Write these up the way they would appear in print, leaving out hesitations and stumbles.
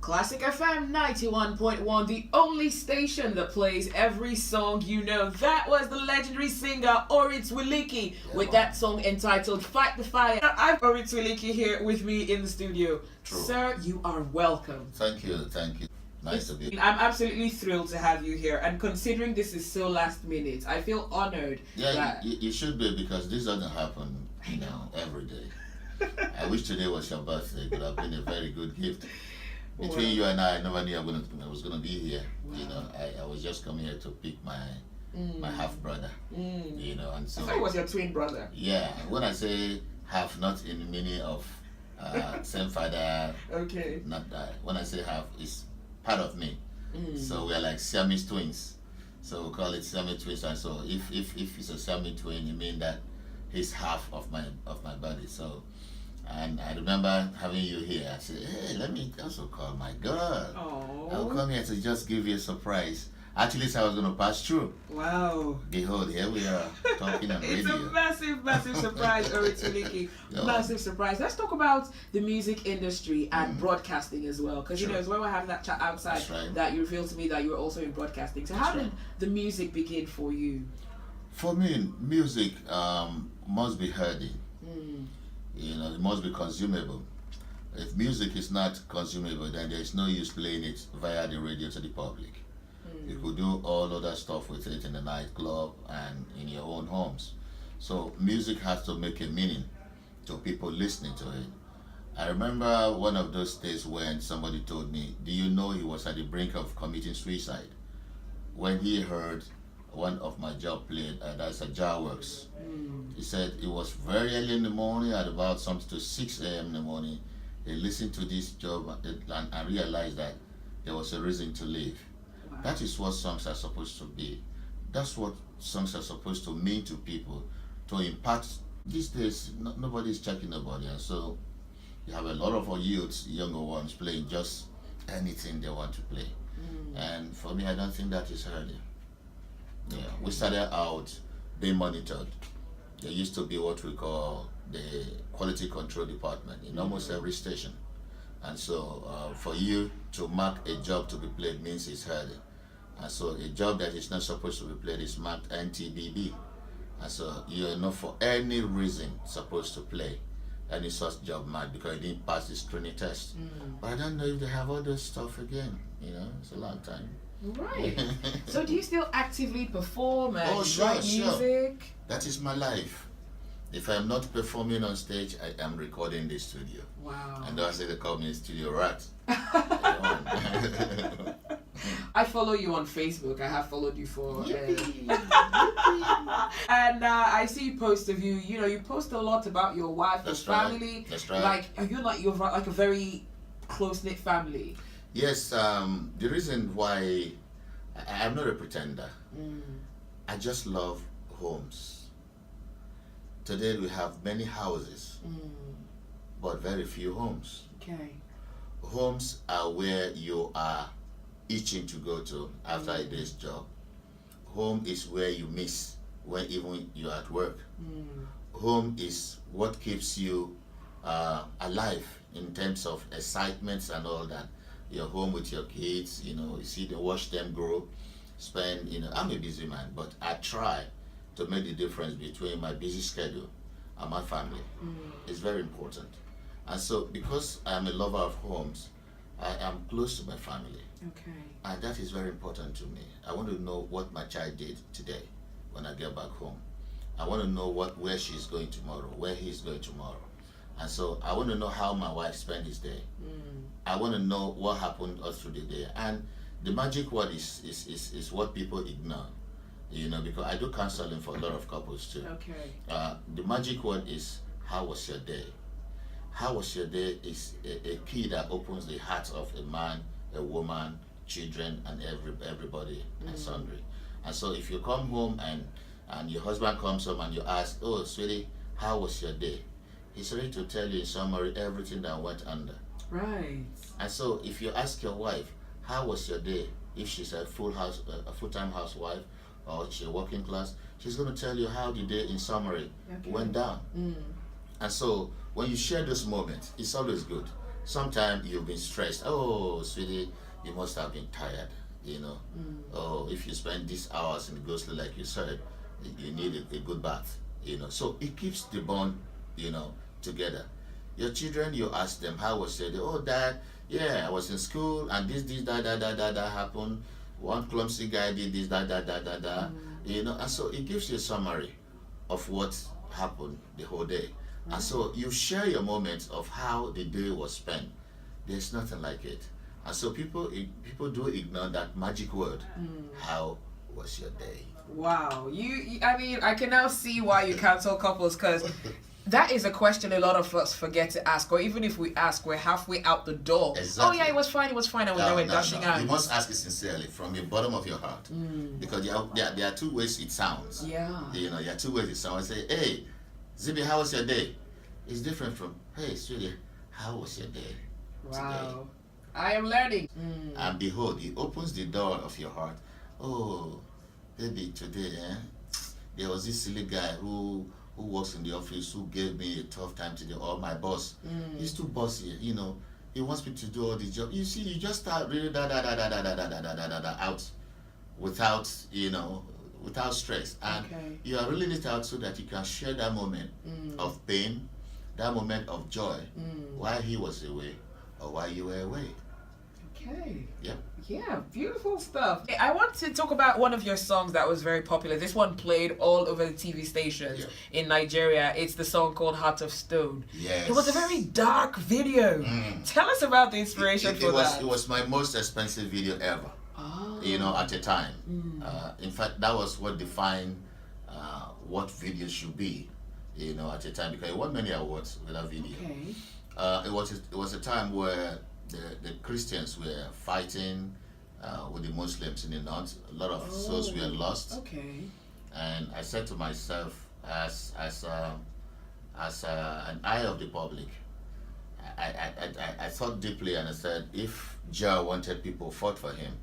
Classic FM 91.1, the only station that plays every song you know. That was the legendary singer Orits Wiliki with that song entitled Fight the Fire. I'm Orits Wiliki here with me in the studio. True. Sir, you are welcome. Thank you. Nice to be here. I'm absolutely thrilled to have you here, and considering this is so last minute, I feel honored. Yeah, you should be, because this doesn't happen, every day. I wish today was your birthday. It would have been a very good gift. Between you and I never knew I was gonna be here. Wow. I was just coming here to pick my half brother. And so I thought it was your twin brother. yeah. When I say half, not in the meaning of same father. Okay. Not that. When I say half, it's part of me. So we're like Siamese twins. So we call it Siamese twins. And so if it's a Siamese twin, you mean that he's half of my body. So. And I remember having you here. I said, hey, let me also call my girl. Oh. I'll come here to just give you a surprise. Actually, so I was going to pass through. Wow. Behold, here we are talking on radio. It's a massive surprise, Orits Wiliki. Massive surprise. Let's talk about the music industry and broadcasting as well. Because, as well, we're having that chat outside that you revealed to me that you were also in broadcasting. So how did the music begin for you? For me, music must be heard. It must be consumable. If music is not consumable, then there's no use playing it via the radio to the public. You could do all other stuff with it in the nightclub and in your own homes. So music has to make a meaning to people listening to it. I remember one of those days when somebody told me, do you know he was at the brink of committing suicide? When he heard one of my job played, that's a jar works. He said it was very early in the morning, at about something to 6 a.m. in the morning. He listened to this job and realized that there was a reason to live. Wow. That is what songs are supposed to be. That's what songs are supposed to mean to people, to impact. These days, nobody's checking nobody, and so you have a lot of our youths, younger ones, playing just anything they want to play. And for me, I don't think that is heard. Yeah, we started out being monitored. There used to be what we call the quality control department in almost every station. And so for you to mark a job to be played means it's heard. And so a job that is not supposed to be played is marked NTBB. And so you're not for any reason supposed to play any such job marked because you didn't pass the screening test. But I don't know if they have all those stuff again. It's a long time. Right. So do you still actively perform and write music? Sure. That is my life. If I'm not performing on stage, I am recording in the studio. Wow. And that's why they call me studio rat. I follow you on Facebook. I have followed you for and I see posts of you. You post a lot about your wife and family. That's right. Like, are you you're like a very close-knit family? Yes, the reason why I'm not a pretender, I just love homes. Today we have many houses, but very few homes. Okay. Homes are where you are itching to go to after a day's job. Home is where you miss when even you're at work. Home is what keeps you alive in terms of excitements and all that. You're home with your kids, you see them, watch them grow, spend, I'm a busy man, but I try to make the difference between my busy schedule and my family. It's very important. And so because I'm a lover of homes, I am close to my family. Okay. And that is very important to me. I want to know what my child did today when I get back home. I want to know where she's going tomorrow, where he's going tomorrow. And so I want to know how my wife spent his day. I want to know what happened all through the day. And the magic word is what people ignore. Because I do counseling for a lot of couples too. Okay. The magic word is, how was your day? How was your day is a key that opens the hearts of a man, a woman, children, and everybody and sundry. And so if you come home and your husband comes home and you ask, oh, sweetie, how was your day? He's ready to tell you in summary everything that went under. Right. And so if you ask your wife, how was your day? If she's a full-time housewife, or she's working class, she's going to tell you how the day in summary went down. And so when you share those moments, it's always good. sometimes you've been stressed. Oh, sweetie, you must have been tired. Oh, if you spend these hours in the go slow like you said, you need a good bath. So it keeps the bond, together. Your children, you ask them, how was your day? Oh, Dad, yeah, I was in school and this, that happened. One clumsy guy did this, that. And so it gives you a summary of what happened the whole day. And so you share your moments of how the day was spent. There's nothing like it. And so people do ignore that magic word. How was your day? Wow. I mean, I can now see why you counsel couples, because that is a question a lot of us forget to ask, or even if we ask, we're halfway out the door. Exactly. Oh yeah, it was fine, and then we're dashing out. You must ask it sincerely from the bottom of your heart, because there are two ways it sounds. Yeah. There are two ways it sounds. I say, hey, Zibby, how was your day? It's different from, hey, sweetie, how was your day? Wow. Today? I am learning. And behold, it opens the door of your heart. Oh, baby, today, there was this silly guy who works in the office who gave me a tough time today, or my boss. He's too bossy, he wants me to do all the job. You see, you just start really out without, without stress. And you are really it out so that you can share that moment of pain, that moment of joy, while he was away or while you were away. Okay. Yeah. Yeah, beautiful stuff. I want to talk about one of your songs that was very popular. This one played all over the TV stations in Nigeria. It's the song called Heart of Stone. Yes. It was a very dark video. Tell us about the inspiration for that. It was my most expensive video ever. Oh. At the time. In fact, that was what defined what video should be, at the time, because it won many awards with that video. Okay. It was a time where the Christians were fighting with the Muslims in the north. A lot of souls were lost. Okay. And I said to myself, as an eye of the public, I thought deeply, and I said, if Jah wanted people fought for him,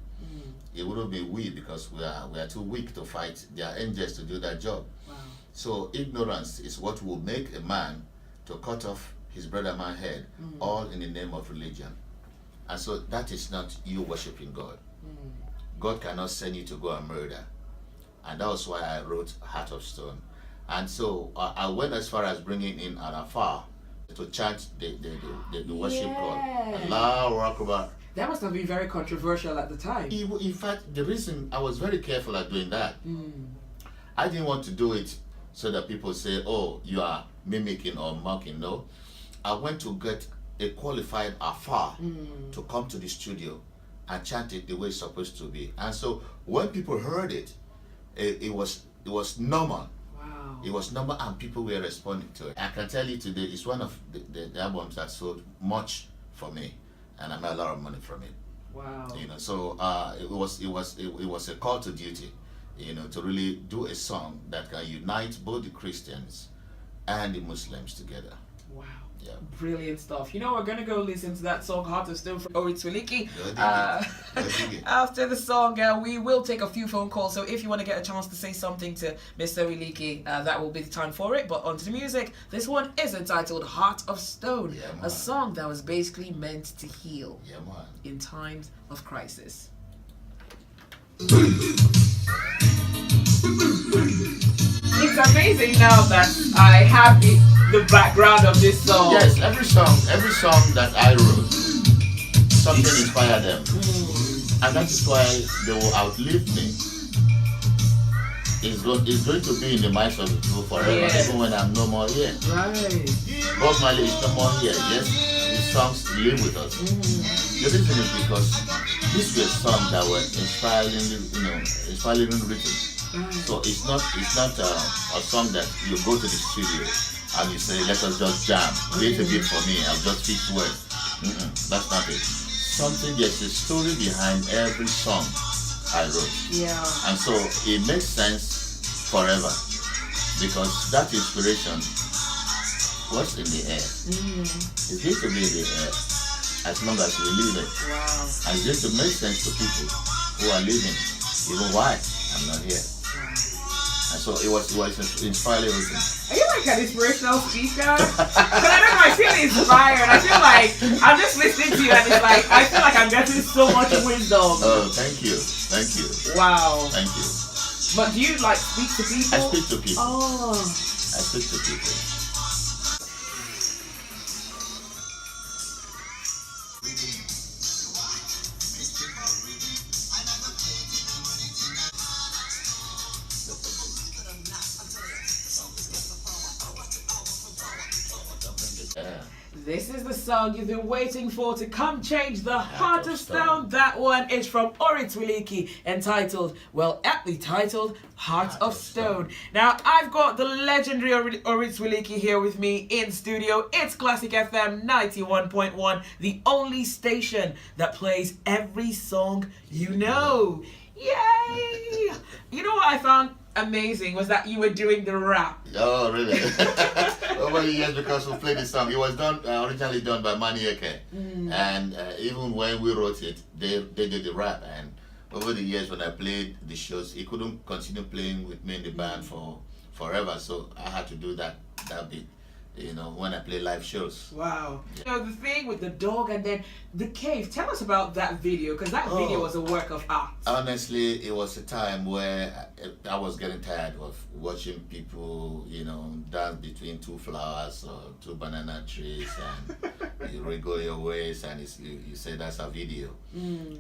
it wouldn't be we, because we are too weak to fight their angels to do that job. Wow. So ignorance is what will make a man to cut off his brother man's head, all in the name of religion. And so that is not you worshiping God. God cannot send you to go and murder. And that was why I wrote Heart of Stone. And so I went as far as bringing in an afar to chant the worship call. Allahu Akbar. That must have been very controversial at the time. In fact, the reason I was very careful at doing that, I didn't want to do it so that people say, oh, you are mimicking or mocking. No. I went to get a qualified afar to come to the studio and chant it the way it's supposed to be. And so when people heard it, it was normal. Wow. It was normal, and people were responding to it. I can tell you today, it's one of the albums that sold much for me, and I made a lot of money from it. Wow. So it was a call to duty, to really do a song that can unite both the Christians and the Muslims together. Wow. Yeah. Brilliant stuff. We're going to go listen to that song, Heart of Stone, from Orits Wiliki. After the song, we will take a few phone calls. So if you want to get a chance to say something to Mr. Wiliki, that will be the time for it. But onto the music. This one is entitled Heart of Stone, a song that was basically meant to heal in times of crisis. It's amazing now that I have the background of this song. Yes, every song that I wrote, something inspired them. And that is why they will outlive me. It's going to be in the minds of the people forever, even when I'm no more here. Right. Bob Marley is no more here. Yes, his songs live with us. The reason is because these were songs that were inspiringly written. So it's not a song that you go to the studio and you say, let us just jam, create a beat for me, I'll just fix words. That's not it. There's a story behind every song I wrote. Yeah. And so it makes sense forever, because that inspiration was in the air. It's going to be in the air as long as we live it. Wow. And it's going to make sense to people who are living, even why I'm not here. And so it was inspiring. Are you like an inspirational speaker? Because I don't know, I feel inspired. I feel like I'm just listening to you and it's like, I feel like I'm getting so much wisdom. Oh, thank you. Thank you. Wow. Thank you. But do you like speak to people? I speak to people. Oh. I speak to people. This is the song you've been waiting for to come change the heart of stone. That one is from Orits Wiliki, entitled, well, aptly titled, Heart of Stone. Now, I've got the legendary Orits Wiliki here with me in studio. It's Classic FM 91.1, the only station that plays every song you know. Yay! You know what I found amazing was that you were doing the rap. Oh, really? Over the years, because we played the song, it was done originally done by Manieke, and even when we wrote it, they did the rap. And over the years, when I played the shows, he couldn't continue playing with me in the band for forever, so I had to do that bit. You know, when I play live shows. Wow. Yeah. You know, the thing with the dog and then the cave. Tell us about that video, because that video was a work of art. Honestly, it was a time where I was getting tired of watching people, you know, dance between two flowers or two banana trees, and you wriggle your waist, and you say that's a video.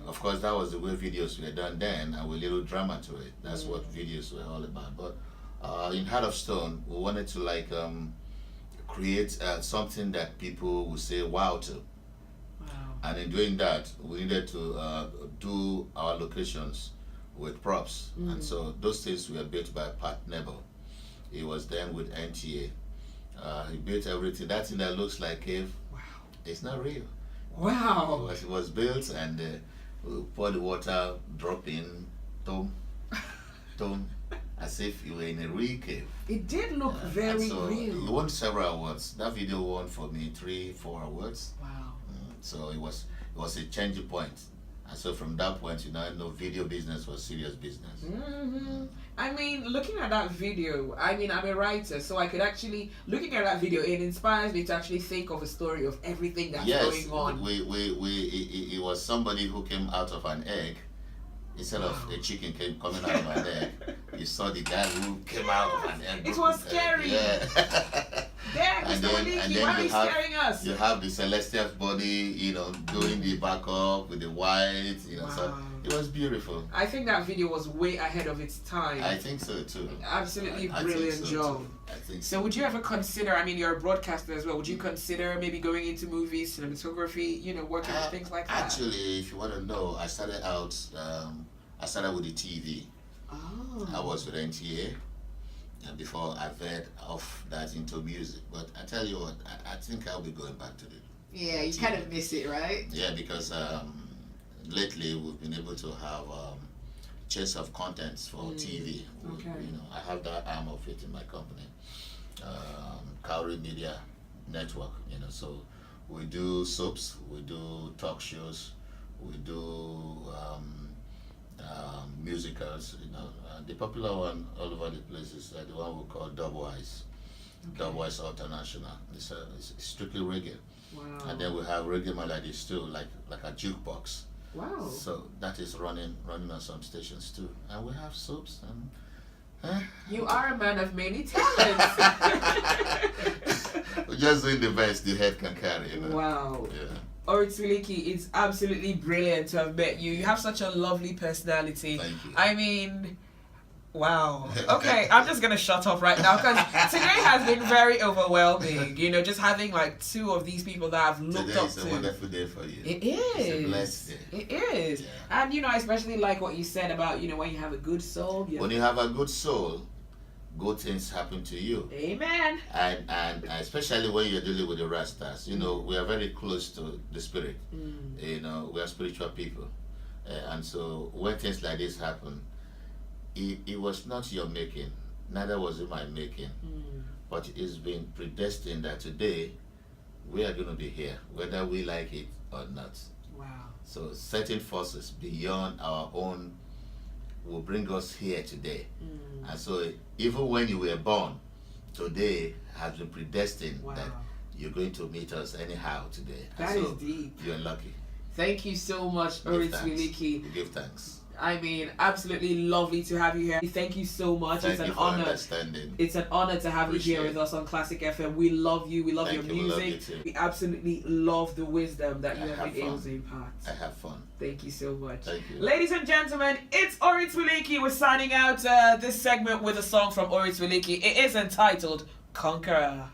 Of course, that was the way videos were done then, and with little drama to it. That's what videos were all about. But in Heart of Stone, we wanted to like create something that people would say wow to. Wow. And in doing that, we needed to do our locations with props. And so those things were built by Pat Nebel. He was then with NTA. He built everything. That thing that looks like cave, wow, it's not real. Wow. It was built, and we pour the water, drop in, tom, as if you were in a real cave. It did look very so real. It won several awards. That video won for me 3-4 awards. Wow. So it was a changing point. And so from that point, you know video business was serious business. I mean, looking at that video, I mean, I'm a writer, so I could actually, looking at that video, it inspires me to actually think of a story of everything that's going on. It was somebody who came out of an egg. Instead of a chicken coming out of an egg, you saw the guy who came out of an egg. It was scary. Yeah. There, Mr. Wiliki, why are you scaring us? You have the Celestial's body, you know, doing the backup with the white, you know, so it was beautiful. I think that video was way ahead of its time. I think so too. Absolutely brilliant job. I think so. Would you ever consider, I mean, you're a broadcaster as well, would you consider maybe going into movies, cinematography, you know, working with things like that? Actually, if you want to know, I started with the TV. Oh. I was with NTA. Before I veered off that into music, but I tell you what, I think I'll be going back to the yeah, you kind of miss it, right? Yeah, because lately we've been able to have chase of contents for TV. Okay. You know, I have that arm of it in my company, Cowrie Media Network. You know, so we do soaps, we do talk shows, we do musicals. You know, the popular one all over the place is the one we call Double Ice. Okay. Double Ice International. It's strictly reggae. Wow. And then we have reggae melodies too, like a jukebox. Wow. So that is running on some stations too. And we have soaps and you are a man of many talents. We're just doing the best the head can carry, you know? Wow. Yeah. Orits Wiliki, it's absolutely brilliant to have met you. You have such a lovely personality. Thank you. I mean, wow. Okay, I'm just gonna shut off right now because today has been very overwhelming. You know, just having like two of these people that I've looked Today up is to. a wonderful day for you. It is. It's a blessed day. It is. Yeah. And you know, I especially like what you said about, you know, when you have a good soul. When you have a good soul, good things happen to you. Amen. And especially when you're dealing with the Rastas, you know, we are very close to the spirit. You know, we are spiritual people. And so when things like this happen, it was not your making, neither was it my making. But it's been predestined that today we are going to be here, whether we like it or not. Wow. So certain forces beyond our own will bring us here today. And so even when you were born, today has been predestined that you're going to meet us anyhow today. That is deep. You're lucky. Thank you so much, Orits Wiliki. Give thanks. I mean, absolutely lovely to have you here. Thank you so much. Thank it's you an for honor. Understanding. It's an honor to have you here with us on Classic FM. We love you. We love your music. We love you too. We absolutely love the wisdom that you have been able to impart. I have fun. Thank you so much. Thank you. Ladies and gentlemen, it's Orits Wiliki. We're signing out this segment with a song from Orits Wiliki. It is entitled Conqueror.